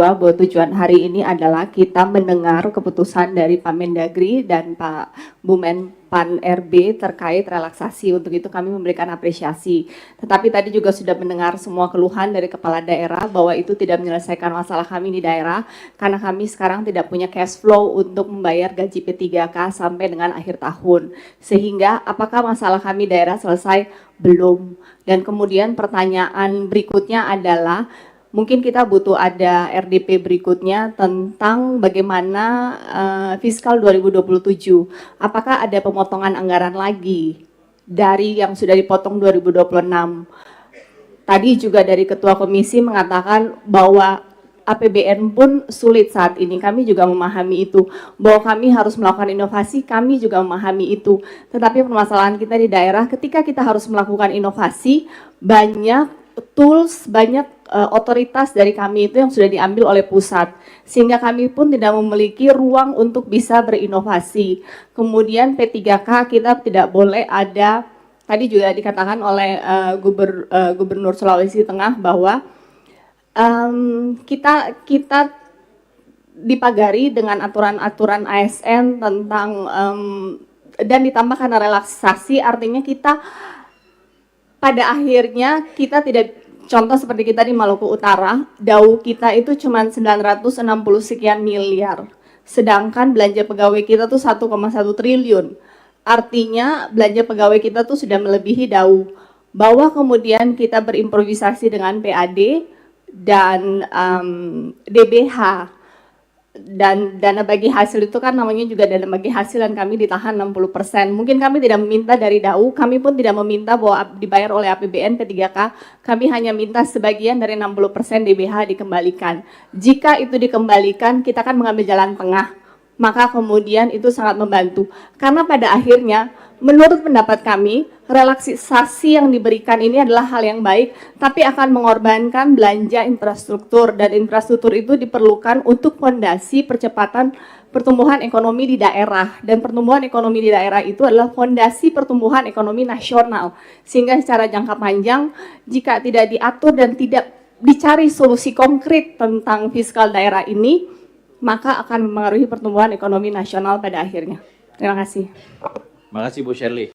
bahwa tujuan hari ini adalah kita mendengar keputusan dari Pak Mendagri dan Pak Bumenpan RB terkait relaksasi. Untuk itu kami memberikan apresiasi. Tetapi tadi juga sudah mendengar semua keluhan dari kepala daerah bahwa itu tidak menyelesaikan masalah kami di daerah karena kami sekarang tidak punya cash flow untuk membayar gaji P3K sampai dengan akhir tahun. Sehingga apakah masalah kami daerah selesai? Belum. Dan kemudian pertanyaan berikutnya adalah mungkin kita butuh ada RDP berikutnya tentang bagaimana fiskal 2027. Apakah ada pemotongan anggaran lagi dari yang sudah dipotong 2026? Tadi juga dari Ketua Komisi mengatakan bahwa APBN pun sulit saat ini. Kami juga memahami itu. Bahwa kami harus melakukan inovasi, kami juga memahami itu. Tetapi permasalahan kita di daerah, ketika kita harus melakukan inovasi, banyak tools, banyak otoritas dari kami itu yang sudah diambil oleh pusat, sehingga kami pun tidak memiliki ruang untuk bisa berinovasi. Kemudian P3K kita tidak boleh ada, tadi juga dikatakan oleh Gubernur Sulawesi Tengah bahwa kita dipagari dengan aturan-aturan ASN tentang dan ditambah karena relaksasi, artinya kita pada akhirnya kita tidak, contoh seperti kita di Maluku Utara, DAU kita itu cuma 960 sekian miliar. Sedangkan belanja pegawai kita tuh 1,1 triliun. Artinya belanja pegawai kita tuh sudah melebihi DAU. Bahwa kemudian kita berimprovisasi dengan PAD dan DBH. Dan dana bagi hasil itu kan namanya juga dana bagi hasil, dan kami ditahan 60%. Mungkin kami tidak meminta dari DAU, kami pun tidak meminta bahwa dibayar oleh APBN P3K, kami hanya minta sebagian dari 60% DBH dikembalikan. Jika itu dikembalikan, kita akan mengambil jalan tengah, maka kemudian itu sangat membantu. Karena pada akhirnya, menurut pendapat kami, relaksasi yang diberikan ini adalah hal yang baik, tapi akan mengorbankan belanja infrastruktur, dan infrastruktur itu diperlukan untuk fondasi percepatan pertumbuhan ekonomi di daerah, dan pertumbuhan ekonomi di daerah itu adalah fondasi pertumbuhan ekonomi nasional, sehingga secara jangka panjang jika tidak diatur dan tidak dicari solusi konkret tentang fiskal daerah ini, maka akan mempengaruhi pertumbuhan ekonomi nasional pada akhirnya. Terima kasih. Terima kasih Bu Shirley.